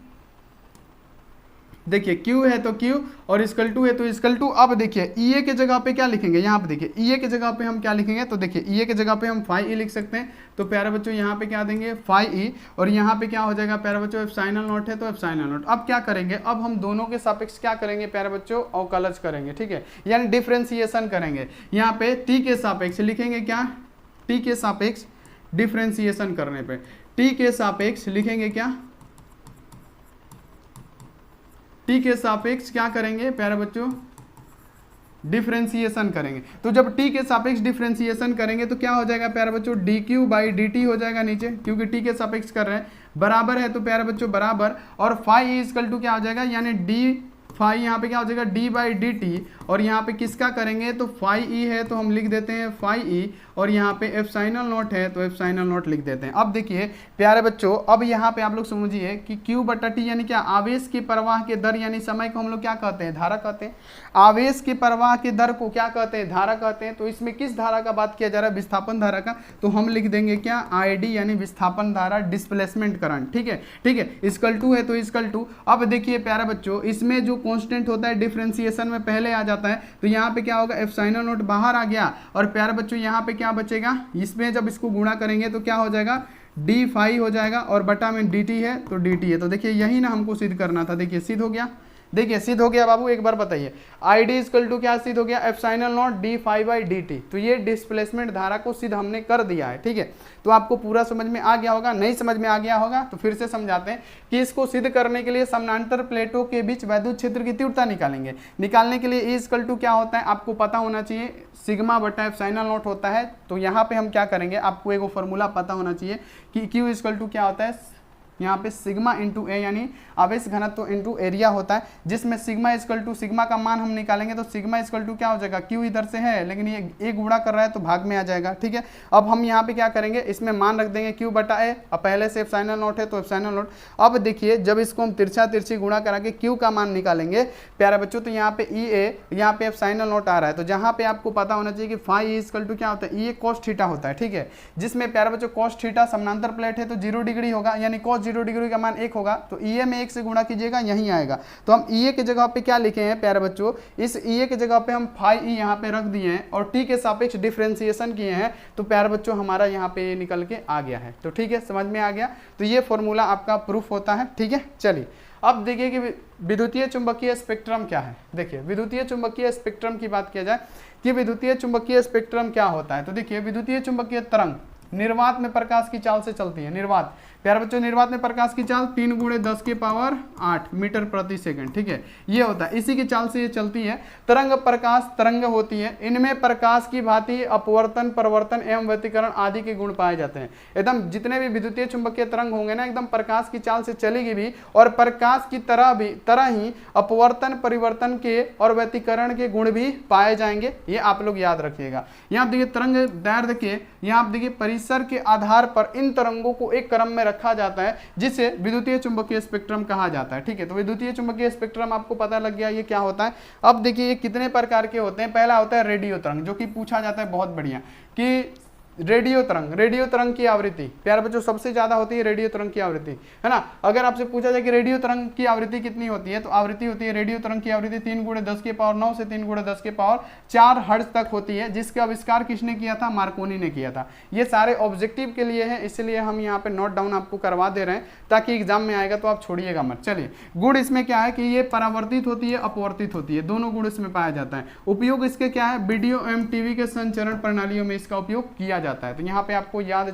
देखिए Q है तो Q और इक्वल टू है तो इक्वल टू। अब देखिए ई ए के जगह पे क्या लिखेंगे, यहाँ पे देखिए ई ए के जगह पे हम क्या लिखेंगे, तो देखिए ई ए के जगह पे हम फाई ई लिख सकते हैं, तो प्यारे बच्चों यहाँ पे क्या देंगे, फाई ई, और यहाँ पे क्या हो जाएगा प्यारे बच्चों, एप्सिलॉन नॉट है तो एप्सिलॉन नॉट। अब क्या करेंगे, अब हम दोनों के सापेक्ष क्या करेंगे प्यारे बच्चों, अवकलज करेंगे। ठीक है, यानी डिफ्रेंसिएशन करेंगे। यहाँ पे टी के सापेक्ष लिखेंगे क्या, टी के सापेक्ष डिफ्रेंसिएशन करने पे टी के सापेक्ष लिखेंगे क्या, टी के सापेक्ष क्या करेंगे प्यारे बच्चों, डिफ्रेंसिएशन करेंगे। तो जब टी के सापेक्ष डिफ्रेंसिएशन करेंगे तो क्या हो जाएगा प्यारे बच्चों, D Q by d T हो जाएगा नीचे, क्योंकि टी के सापेक्ष कर रहे हैं, बराबर है तो प्यारे बच्चों बराबर, और फाई इक्वल टू क्या हो जाएगा, यानी डी फाई यहाँ पे क्या हो जाएगा, डी बाई डी टी, और यहाँ पे किसका करेंगे, तो फाई ई है तो हम लिख देते हैं फाई ई, और यहाँ पे एप्सिलॉन नॉट है तो एप्सिलॉन नॉट लिख देते हैं। अब देखिए प्यारे बच्चों, अब यहाँ पे आप लोग समझिए कि Q बटा टी यानी क्या, आवेश के प्रवाह के दर, यानी समय को हम लोग क्या कहते हैं, धारा कहते हैं। आवेश के प्रवाह के दर को क्या कहते हैं, धारा कहते हैं। तो इसमें किस धारा का बात किया जा रहा है, विस्थापन धारा का, तो हम लिख देंगे क्या, ID यानी विस्थापन धारा, डिस्प्लेसमेंट करंट। ठीक है, ठीक है, इक्वल टू है तो इक्वल टू। अब देखिए प्यारे बच्चों, इसमें जो कांस्टेंट होता है डिफरेंशिएशन में पहले आ जाता है, तो यहाँ पे क्या होगा, एप्सिलॉन नॉट बाहर आ गया, और प्यारे बच्चों यहाँ पे क्या बचेगा, इसमें जब इसको गुणा करेंगे तो क्या हो जाएगा, डी फाई हो जाएगा, और बटा में डी टी है तो डी टी है। तो देखिए यही ना हमको सिद्ध करना था, देखिए सिद्ध हो गया, देखिए सिद्ध हो गया बाबू, एक बार बताइए, आई डी इक्वल टू क्या सिद्ध हो गया, epsilon naught d phi by d t. तो ये डिस्प्लेसमेंट धारा को सिद्ध हमने कर दिया है। ठीक है, तो आपको पूरा समझ में आ गया होगा, नहीं समझ में आ गया होगा तो फिर से समझाते हैं कि इसको सिद्ध करने के लिए समानांतर प्लेटों के बीच वैद्युत क्षेत्र की तीव्रता निकालेंगे। निकालने के लिए ए इक्वल टू क्या होता है, आपको पता होना चाहिए, सिग्मा बटा एप्सिलॉन नॉट होता है। तो यहाँ पे हम क्या करेंगे, आपको एक फॉर्मूला पता होना चाहिए कि Q इक्वल टू क्या होता है, यहाँ पे सिग्मा इंटू ए यानी आवेश घनत्व इंटू एरिया होता है, जिसमें सिग्मा इक्वल टू, सिग्मा का मान हम निकालेंगे तो सिग्मा इक्वल टू क्या हो जाएगा, Q इधर से है लेकिन ये ए गुणा कर रहा है तो भाग में आ जाएगा। ठीक है, अब हम यहाँ पे क्या करेंगे, इसमें मान रख देंगे Q बटा ए, अब पहले से एप्सिलॉन नॉट है तो एप्सिलॉन नॉट। अब देखिए जब इसको हम तिरछा तिरछी गुणा करा के Q का मान निकालेंगे प्यारे बच्चों, तो यहाँ पे ई ए, यहाँ पे एप्सिलॉन नॉट आ रहा है, तो जहाँ पे आपको पता होना चाहिए कि फाई इक्वल टू क्या होता है, ई ए कॉस थीटा होता है। ठीक है, जिसमें प्यारे बच्चों कॉस थीटा समानांतर प्लेट है तो 0 डिग्री होगा, यानी कॉस 0 डिग्री का मान 1 होगा, तो ई ए में 1 से गुणा कीजिएगा, यहीं आएगा। तो हम ई ए की जगह पे क्या लिखे हैं प्यारे बच्चों, इस ई ए की जगह पे हम फाई ई यहाँ पे रख दिए हैं और टी के सापेक्ष डिफरेंशिएशन किए हैं, तो प्यारे बच्चों हमारा यहाँ पे ये निकल के आ गया है। तो ठीक है, समझ में आ गया। तो ये फॉर्मूला आपका प्रूफ होता है। ठीक है, चलिए अब देखिए कि विद्युतीय चुंबकीय स्पेक्ट्रम क्या है। देखिए विद्युतीय चुंबकीय स्पेक्ट्रम की बात किया जाए कि विद्युतीय चुंबकीय स्पेक्ट्रम क्या होता है, तो देखिए विद्युतीय चुंबकीय तरंग निर्वात में प्रकाश की चाल से चलती है। निर्वात प्यारे बच्चों, निर्वात में प्रकाश की चाल 3 × 10⁸ मीटर प्रति सेकंड। ठीक है, ये होता है, इसी की चाल से ये चलती है। तरंग प्रकाश तरंग होती है, इनमें प्रकाश की भांति अपवर्तन, परिवर्तन एवं व्यतिकरण आदि के गुण पाए जाते हैं। एकदम जितने भी विद्युतीय चुंबकीय तरंग होंगे ना, एकदम प्रकाश की चाल से चलेगी भी और प्रकाश की तरह ही अपवर्तन, परिवर्तन के और व्यतिकरण के गुण भी पाए जाएंगे। ये आप लोग याद रखिएगा। यहाँ देखिए तरंग दैर्ध्य के, यहाँ आप देखिए परिसर के आधार पर इन तरंगों को एक क्रम में रखा जाता है, जिसे विद्युतीय चुंबकीय स्पेक्ट्रम कहा जाता है। ठीक है, तो विद्युतीय चुंबकीय स्पेक्ट्रम आपको पता लग गया ये क्या होता है। अब देखिए ये कितने प्रकार के होते हैं। पहला होता है रेडियो तरंग, जो कि पूछा जाता है बहुत बढ़िया कि रेडियो तरंग की आवृत्ति प्यारे बच्चों सबसे ज्यादा होती है रेडियो तरंग की आवृत्ति, है ना। अगर आपसे पूछा जाए कि रेडियो तरंग की आवृत्ति कितनी होती है, तो आवृत्ति होती है रेडियो तरंग की आवृत्ति 3 × 10⁹ से 3 × 10⁴ हर्ट्ज तक होती है, जिसका आविष्कार किसने किया था, मार्कोनी ने किया था। ये सारे ऑब्जेक्टिव के लिए है, इसलिए हम यहाँ पे नोट डाउन आपको करवा दे रहे हैं ताकि एग्जाम में आएगा तो आप छोड़िएगा मत। चलिए गुण इसमें क्या है कि ये परावर्तित होती है, अपवर्तित होती है, दोनों गुण इसमें पाया जाता है। उपयोग इसके क्या है, वीडियो एवं टीवी के संचरण प्रणालियों में इसका उपयोग किया जाता है। तो यहाँ पे आपको याद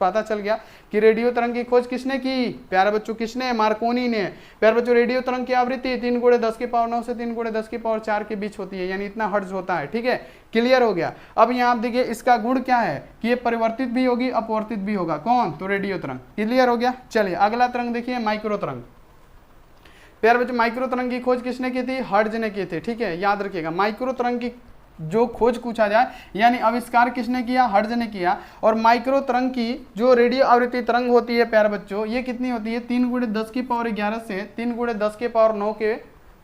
पता चल गया कि रेडियो तरंग की खोज किसने की प्यारे बच्चों, किसने, मार्कोनी ने। प्यारे बच्चों रेडियो तरंग की आवृत्ति 3 × 10⁹ से 3 × 10⁴ के बीच होती है, यानी इतना हर्ट्ज होता है। ठीक है, क्लियर हो गया। अब यहाँ आप देखिए इसका गुण क्या है कि ये परिवर्तित भी होगी, अपवर्तित भी होगा। कौन, तो रेडियो तरंग। क्लियर हो गया। चलिए अगला तरंग देखिए माइक्रो तरंग। प्यारे बच्चों माइक्रो तरंग की खोज किसने की थी, हर्ट्ज ने की थी। ठीक है, याद रखिएगा माइक्रो तरंग की जो खोज पूछा जाए यानी आविष्कार किसने किया, हर्ट्ज ने किया। और माइक्रो तरंग की जो रेडियो आवृत्ति तरंग होती है प्यारे बच्चों, ये कितनी होती है, 3 × 10⁻11 से 3 × 10⁹ के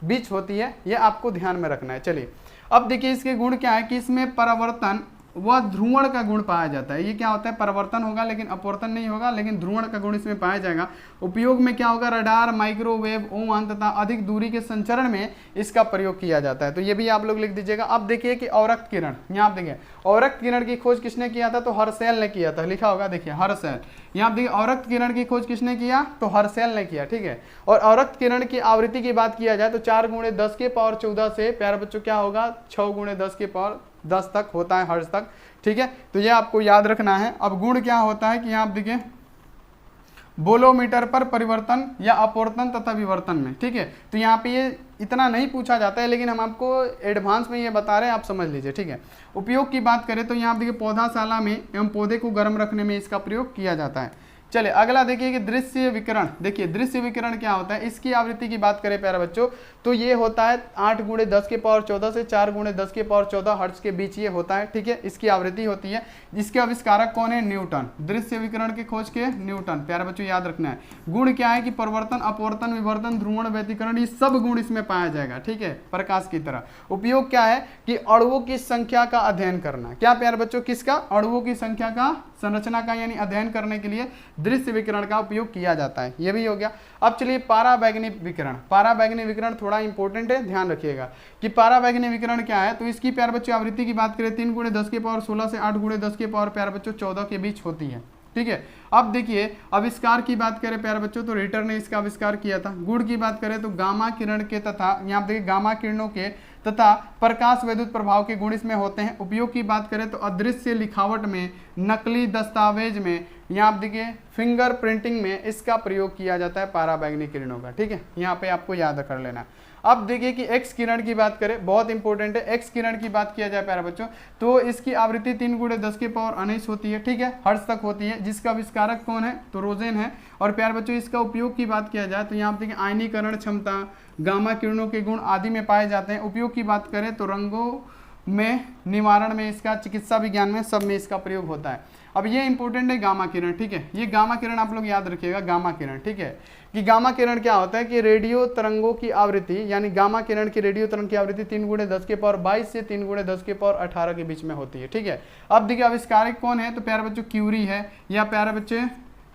बीच होती है। ये आपको ध्यान में रखना है। चलिए अब देखिए इसके गुण क्या है कि इसमें परावर्तन वह ध्रुवण का गुण पाया जाता है। ये क्या होता है, परिवर्तन होगा लेकिन अपवर्तन नहीं होगा, लेकिन ध्रुवण का गुण इसमें पाया जाएगा। उपयोग में क्या होगा, रडार, माइक्रोवेव, ओवन तथा अधिक दूरी के संचरण में इसका प्रयोग किया जाता है। तो ये भी आप लोग लिख दीजिएगा। अब देखिए कि अवरक्त किरण, यहाँ आप देखिए अवरक्त किरण की खोज किसने किया था, तो हर्सेल ने किया था। लिखा होगा देखिए हर्सेल। यहाँ देखिए अवरक्त किरण की खोज किसने किया, तो हर्सेल ने किया। ठीक है, और अवरक्त किरण की आवृत्ति की बात किया जाए तो 4 × 10⁻14 से प्यारे बच्चों क्या होगा, 6 × 10⁻10 तक होता है, हर्ट्ज तक। ठीक है, तो ये आपको याद रखना है। अब गुण क्या होता है कि यहाँ आप देखिए बोलोमीटर पर परिवर्तन या अपवर्तन तथा विवर्तन में। ठीक है, तो यहाँ पे ये इतना नहीं पूछा जाता है, लेकिन हम आपको एडवांस में ये बता रहे हैं, आप समझ लीजिए। ठीक है, उपयोग की बात करें तो यहाँ आप देखिए पौधाशाला में एवं पौधे को गर्म रखने में इसका प्रयोग किया जाता है। चलिए अगला देखिए कि दृश्य विकिरण। देखिए दृश्य विकिरण क्या होता है, इसकी आवृत्ति की बात करें प्यारे बच्चों तो ये होता है 8 × 10⁻14 से 4 × 10⁻14 हर्ट्ज के बीच ये होता है। ठीक है, इसकी आवृत्ति होती है। इसके आविष्कारक कौन है, न्यूटन। दृश्य विकिरण की खोज के न्यूटन। प्यारे बच्चों याद रखना है। गुण क्या है कि परिवर्तन, अपवर्तन, विवर्तन, ध्रुवण, व्यतिकरण, ये सब गुण इसमें पाया जाएगा। ठीक है, प्रकाश की तरह। उपयोग क्या है कि अणुओं की संख्या का अध्ययन करना। क्या प्यारे बच्चों, किसका, अणुओं की संख्या का, संरचना का यानी अध्ययन करने के लिए दृश्य विकिरण का उपयोग किया जाता है। ये भी हो गया। अब चलिए पाराबैंगनी विकिरण। पाराबैंगनी विकिरण थोड़ा इंपॉर्टेंट है, ध्यान रखिएगा कि पाराबैंगनी विकिरण क्या है। तो इसकी प्यारे बच्चों आवृत्ति की बात करें 3 × 10⁻16 से 8 × 10⁻14 प्यारे बच्चों 14 के बीच होती है। ठीक है, अब देखिए आविष्कार की बात करें प्यारे बच्चों तो रिटर ने इसका आविष्कार किया था। गुण की बात करें तो गामा किरण के तथा यहाँ देखिए गामा किरणों के तथा प्रकाश विद्युत प्रभाव के गुण इसमें होते हैं। उपयोग की बात करें तो अदृश्य लिखावट में, नकली दस्तावेज में, यहाँ आप देखिए फिंगर प्रिंटिंग में इसका प्रयोग किया जाता है पाराबैंगनी किरणों का। ठीक है, यहाँ पे आपको याद कर लेना। अब देखिए कि एक्स किरण की बात करें, बहुत इंपॉर्टेंट है। एक्स किरण की बात किया जाए प्यारे बच्चों तो इसकी आवृत्ति 3 × 10⁻19 होती है। ठीक है, हर्ट्ज तक होती है। जिसका आविष्कारक कौन है, तो रोजेन है। और प्यारे बच्चों इसका उपयोग की बात किया जाए तो यहाँ आप देखिए आयनीकरण क्षमता, गामा किरणों के गुण आदि में पाए जाते हैं। उपयोग की बात करें तो रंगों में, निवारण में इसका, चिकित्सा विज्ञान में, सब में इसका प्रयोग होता है। अब ये इंपॉर्टेंट है गामा किरण। ठीक है, ये गामा किरण आप लोग याद रखिएगा, गामा किरण। ठीक है, कि गामा किरण क्या होता है कि रेडियो तरंगों की आवृत्ति यानी गामा किरण की रेडियो तरंग की आवृत्ति 3 × 10⁻22 से 3 × 10⁻18 के बीच में होती है। ठीक है, अब देखिए आविष्कारक कौन है तो प्यारे बच्चों क्यूरी है, या प्यारे बच्चे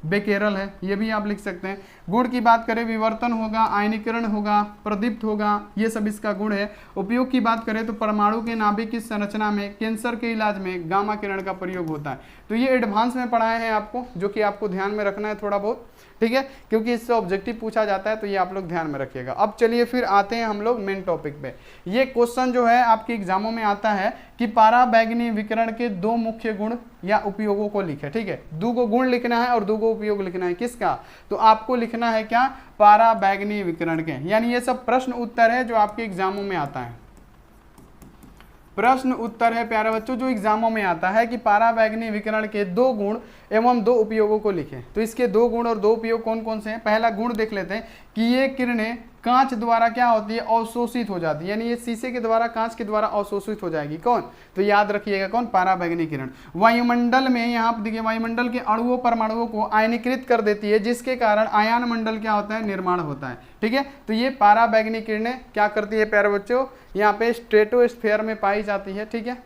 बेकेरल है, ये भी आप लिख सकते हैं। गुण की बात करें विवर्तन होगा, आयनीकरण होगा, प्रदीप्त होगा, ये सब इसका गुण है। उपयोग की बात करें तो परमाणु के नाभिक की संरचना में, कैंसर के इलाज में गामा किरण का प्रयोग होता है। तो ये एडवांस में पढ़ाए हैं आपको, जो कि आपको ध्यान में रखना है थोड़ा बहुत, ठीक है, क्योंकि इससे ऑब्जेक्टिव पूछा जाता है, तो ये आप लोग ध्यान में रखिएगा। अब चलिए फिर आते हैं हम लोग मेन टॉपिक पे। ये क्वेश्चन जो है आपके एग्जामों में आता है कि पाराबैंगनी विकिरण के 2 मुख्य गुण या उपयोगों को लिखे, ठीक है। 2 गुण लिखना है और 2 उपयोग लिखना है, किसका? तो आपको लिखना है क्या? पाराबैंगनी विकिरण के। यानी ये सब प्रश्न उत्तर है जो आपके एग्जामों में आता है, प्रश्न उत्तर है प्यारे बच्चों, जो एग्जामों में आता है कि पाराबैंगनी विकिरण के 2 गुण एवं 2 उपयोगों को लिखें। तो इसके 2 गुण और 2 उपयोग कौन कौन से हैं? पहला गुण देख लेते हैं कि ये किरणें कांच द्वारा क्या होती है? अवशोषित हो जाती है, यानी ये शीशे के द्वारा, कांच के द्वारा अवशोषित हो जाएगी। कौन? तो याद रखिएगा कौन? पाराबैंगनी किरण। वायुमंडल में, यहाँ पर देखिए, वायुमंडल के अणुओं परमाणुओं को आयनीकृत कर देती है, जिसके कारण आयन मंडल क्या होता है? निर्माण होता है, ठीक है। तो ये पाराबैंगनी किरणें क्या करती है प्यारे बच्चों? यहाँ पे स्ट्रेटोस्फीयर में पाई जाती है, ठीक है,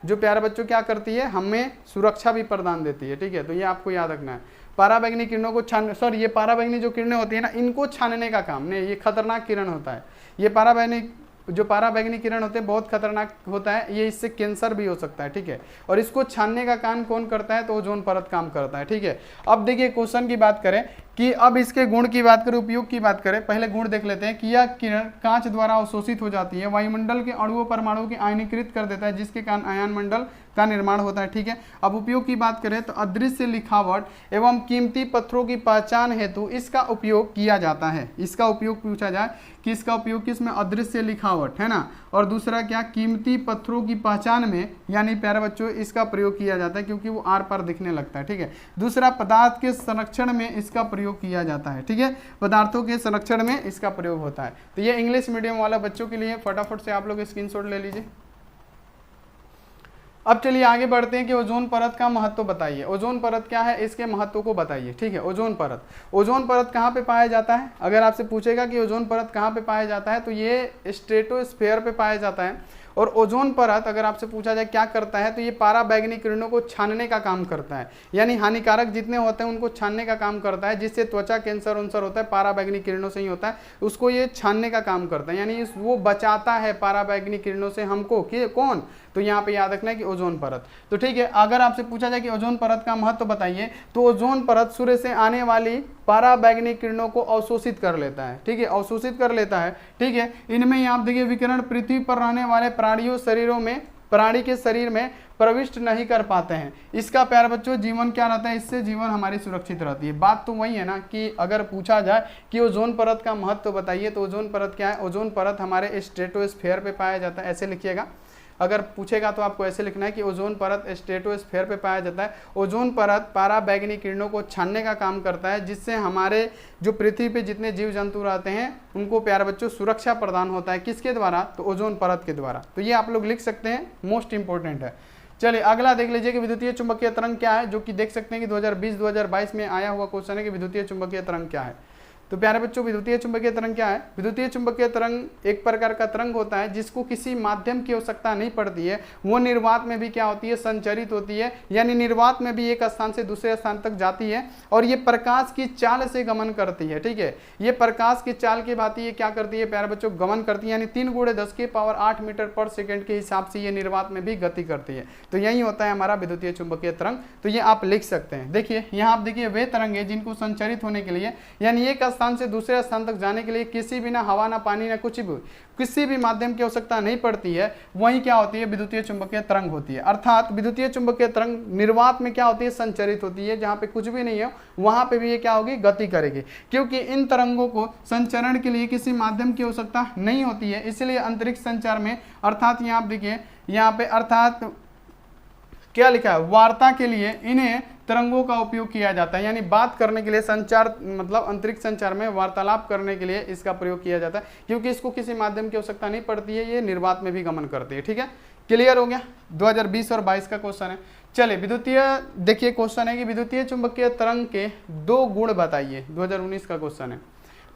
जो प्यारे बच्चों क्या करती है? हमें सुरक्षा भी प्रदान देती है, ठीक है। तो ये आपको याद रखना है। पाराबैंगनी किरणों को ये पाराबैंगनी जो किरणें होती है ना, इनको छानने का काम नहीं, ये खतरनाक किरण होता है। ये पाराबैंगनी किरण होते हैं बहुत खतरनाक होता है, ये इससे कैंसर भी हो सकता है, ठीक है। और इसको छानने का काम कौन करता है? तो ओजोन परत काम करता है, ठीक है। अब देखिए क्वेश्चन की बात करें कि अब इसके गुण की बात करें, उपयोग की बात करें। पहले गुण देख लेते हैं कि यह किरण कांच द्वारा अवशोषित हो जाती है, वायुमंडल के अणुओं परमाणुओं की आयनीकृत कर देता है, जिसके कारण आयन मंडल का निर्माण होता है, ठीक है। अब उपयोग की बात करें तो अदृश्य लिखावट एवं कीमती पत्थरों की पहचान हेतु इसका उपयोग किया जाता है। इसका उपयोग पूछा जाए कि इसका उपयोग किसमें? अदृश्य लिखावट, है ना। और दूसरा क्या? कीमती पत्थरों की पहचान में, यानी प्यारे बच्चों इसका प्रयोग किया जाता है, क्योंकि वो आर पार दिखने लगता है, ठीक है। दूसरा पदार्थ के संरक्षण में इसका प्रयोग किया जाता है, ठीक है। पदार्थों के संरक्षण में इसका प्रयोग होता है। तो ये इंग्लिश मीडियम वाला बच्चों के लिए फटाफट से आप लोग स्क्रीनशॉट ले लीजिए। अब चलिए आगे बढ़ते हैं कि ओजोन परत का महत्व बताइए। ओजोन परत क्या है, इसके महत्व को बताइए, ठीक है। ओजोन परत कहाँ पे पाया जाता है? अगर आपसे पूछेगा कि ओजोन परत कहाँ पे पाया जाता है, तो ये स्ट्रेटोस्फीयर पे पाया जाता है। और ओजोन परत अगर आपसे पूछा जाए क्या करता है, तो ये पाराबैंगनी किरणों को छानने का काम करता है, यानी हानिकारक जितने होते हैं उनको छानने का काम करता है, जिससे त्वचा कैंसर उनसर होता है, पाराबैंगनी किरणों से ही होता है, उसको ये छानने का काम करता है, यानी वो बचाता है पाराबैंगनी किरणों से हमको। कि कौन? तो यहाँ पे याद रखना है कि ओजोन परत। तो ठीक है, अगर आपसे पूछा जाए कि ओजोन परत का महत्व बताइए, तो ओजोन परत सूर्य से आने वाली पाराबैंगनी किरणों को अवशोषित कर लेता है, ठीक है, अवशोषित कर लेता है, ठीक है। इनमें आप देखिए विकिरण पृथ्वी पर रहने वाले प्राणी के शरीर में प्रविष्ट नहीं कर पाते हैं। इसका प्यारे बच्चों जीवन क्या रहता है? इससे जीवन हमारी सुरक्षित रहती है। बात तो वही है ना कि अगर पूछा जाए कि ओजोन परत का महत्व बताइए, तो ओजोन परत क्या है? ओजोन परत हमारे स्ट्रेटोस्फीयर पे पाया जाता है, ऐसे लिखिएगा। अगर पूछेगा तो आपको ऐसे लिखना है कि ओजोन परत स्ट्रेटोस्फीयर पे पाया जाता है। ओजोन परत पाराबैंगनी किरणों को छानने का काम करता है, जिससे हमारे जो पृथ्वी पे जितने जीव जंतु रहते हैं उनको प्यारे बच्चों सुरक्षा प्रदान होता है। किसके द्वारा? तो ओजोन परत के द्वारा। तो ये आप लोग लिख सकते हैं, मोस्ट इंपॉर्टेंट है। चलिए अगला देख लीजिए कि विद्युतीय चुंबकीय तरंग क्या है, जो कि देख सकते हैं कि 2020-2022 में आया हुआ क्वेश्चन है कि विद्युतीय चुंबकीय तरंग क्या है। तो प्यारे बच्चों विद्युतीय चुंबकीय तरंग क्या है? विद्युतीय चुंबकीय तरंग एक प्रकार का तरंग होता है जिसको किसी माध्यम की आवश्यकता नहीं पड़ती है, वो निर्वात में भी क्या होती है? संचरित होती है, यानी निर्वात में भी एक स्थान से दूसरे स्थान तक जाती है और ये प्रकाश की चाल से गमन करती है, ठीक है। ये प्रकाश की चाल की भांति ये क्या करती है प्यारे बच्चों? गमन करती है, यानी 3 × 10⁸ मीटर पर सेकेंड के हिसाब से ये निर्वात में भी गति करती है। तो यही होता है हमारा विद्युतीय चुंबकीय तरंग। तो ये आप लिख सकते हैं। देखिए यहाँ आप देखिए वे तरंग है जिनको संचरित होने के लिए, यानी एक स्थान से दूसरे स्थान तक जाने के लिए किसी भी ना हवा ना पानी ना कुछ भी किसी भी माध्यम की आवश्यकता नहीं पड़ती है, वही क्या होती है? विद्युतीय चुंबकीय तरंग होती है। अर्थात विद्युतीय चुंबकीय तरंग निर्वात में क्या होती है? संचरित होती है, जहां पे कुछ भी नहीं है वहां पे भी ये क्या होगी? गति करेगी, क्योंकि इन तरंगों को संचरण के लिए किसी माध्यम की आवश्यकता नहीं होती है। इसलिए अंतरिक्ष संचार में, अर्थात यहाँ आप देखिए यहाँ पे अर्थात क्या लिखा है? वार्ता के लिए इन्हें तरंगों का उपयोग किया जाता है, यानी बात करने के लिए, संचार मतलब अंतरिक्ष संचार में वार्तालाप करने के लिए इसका प्रयोग किया जाता है, क्योंकि इसको किसी माध्यम की आवश्यकता नहीं पड़ती है, ये निर्वात में भी गमन करती है, ठीक है। क्लियर हो गया? 2020 और 22 का क्वेश्चन है। चलिए विद्युतीय देखिए क्वेश्चन है कि विद्युतीय चुंबकीय तरंग के 2 गुण बताइए। 2019 का क्वेश्चन है।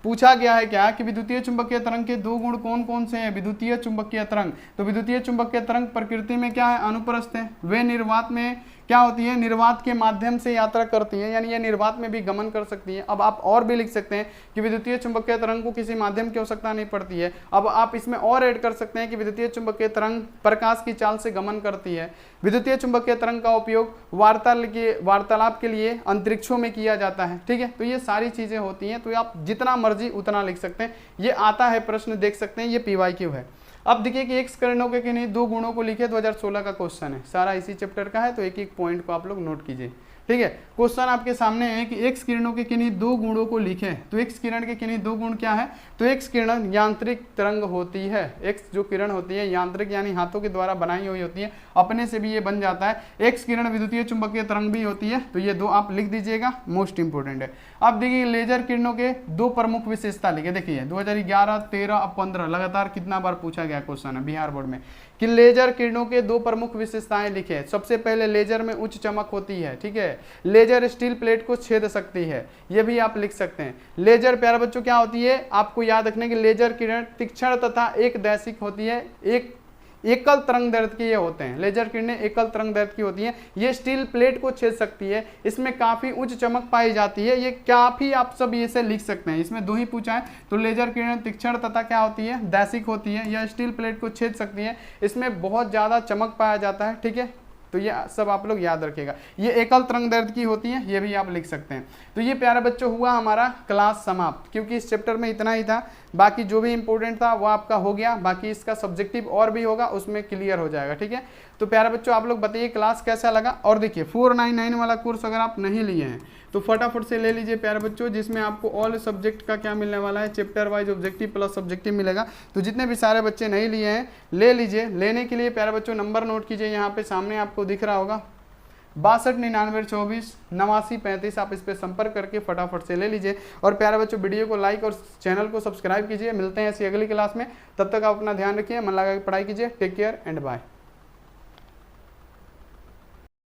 पूछा गया है क्या कि विद्युतीय चुंबकीय तरंग के 2 गुण कौन कौन से हैं? विद्युतीय चुंबकीय तरंग, तो विद्युतीय चुंबकीय तरंग प्रकृति में क्या है? अनुप्रस्थ है। वे निर्वात में क्या होती है, निर्वात के माध्यम से यात्रा करती है, यानी ये निर्वात में भी गमन कर सकती है। अब आप और भी लिख सकते हैं कि विद्युतीय चुंबकीय तरंग को किसी माध्यम की आवश्यकता नहीं पड़ती है। अब आप इसमें और ऐड कर सकते हैं कि विद्युतीय चुंबकीय तरंग प्रकाश की चाल से गमन करती है। विद्युतीय चुंबकीय तरंग का उपयोग वार्तालाप के लिए अंतरिक्षों में किया जाता है। ठीक है, तो ये सारी चीजें होती हैं, तो आप जितना मर्जी उतना लिख सकते हैं। ये आता है प्रश्न, देख सकते हैं, ये PYQ है। अब देखिए कि एक्स किरणों के किन्हीं दो गुणों को लिखे, 2016 का क्वेश्चन है, सारा इसी चैप्टर का है, तो एक एक पॉइंट को आप लोग नोट कीजिए। ठीक है, क्वेश्चन आपके सामने है कि एक्स किरणों के किन्हीं दो गुणों को लिखें। तो एक्स किरण के किन्हीं दो गुण क्या है, तो एक्स किरण यांत्रिक तरंग होती है। एक्स जो किरण होती है यांत्रिक, यानी हाथों के द्वारा बनाई हुई होती है, अपने से भी ये बन जाता है। एक्स किरण विद्युतीय चुंबकीय तरंग भी होती है, तो ये दो आप लिख दीजिएगा, मोस्ट इंपोर्टेंट है। अब देखिए लेजर किरणों के दो प्रमुख विशेषता लिखे। देखिए 2011, 13 और 15 लगातार कितना बार पूछा गया क्वेश्चन है बिहार बोर्ड में कि लेजर किरणों के दो प्रमुख विशेषताएं लिखे। सबसे पहले लेजर में उच्च चमक होती है। ठीक है, लेजर स्टील प्लेट को छेद सकती है, ये भी आप लिख सकते हैं। लेजर प्यारे बच्चों क्या होती है, आपको याद रखने की लेजर किरण तीक्ष्ण तथा एक दैशिक होती है, एक एकल तरंग दैर्ध्य के ये होते हैं। लेजर किरणें एकल तरंग दैर्ध्य की होती हैं, ये स्टील प्लेट को छेद सकती है, इसमें काफी उच्च चमक पाई जाती है। ये काफी आप सब इसे लिख सकते हैं, इसमें दो ही पूछा है। तो लेजर किरणें तीक्ष्ण तथा क्या होती है, दैशिक होती है, या स्टील प्लेट को छेद सकती है, इसमें बहुत ज्यादा चमक पाया जाता है। ठीक है, तो ये सब आप लोग याद रखिएगा। ये एकल तरंग दैर्ध्य की होती है, ये भी आप लिख सकते हैं। तो ये प्यारे बच्चों हुआ हमारा क्लास समाप्त, क्योंकि इस चैप्टर में इतना ही था। बाकी जो भी इंपॉर्टेंट था वो आपका हो गया, बाकी इसका सब्जेक्टिव और भी होगा, उसमें क्लियर हो जाएगा। ठीक है, तो प्यारे बच्चों आप लोग बताइए क्लास कैसा लगा। और देखिए 499 वाला कोर्स अगर आप नहीं लिए हैं तो फटाफट से ले लीजिए प्यारे बच्चों, जिसमें आपको ऑल सब्जेक्ट का क्या मिलने वाला है, chapter wise objective plus subjective मिलेगा। तो जितने भी सारे बच्चे नहीं लिए हैं ले लीजिए। लेने के लिए प्यारे बच्चों नंबर नोट कीजिए, यहाँ पे सामने आपको दिख रहा होगा 629924 आप इस पर संपर्क करके फटाफट से ले लीजिए। और प्यारे बच्चों वीडियो को लाइक और चैनल को सब्सक्राइब कीजिए। मिलते हैं ऐसी अगली क्लास में, तब तक आप अपना ध्यान रखिए, मन लगा के पढ़ाई कीजिए। Take care and bye.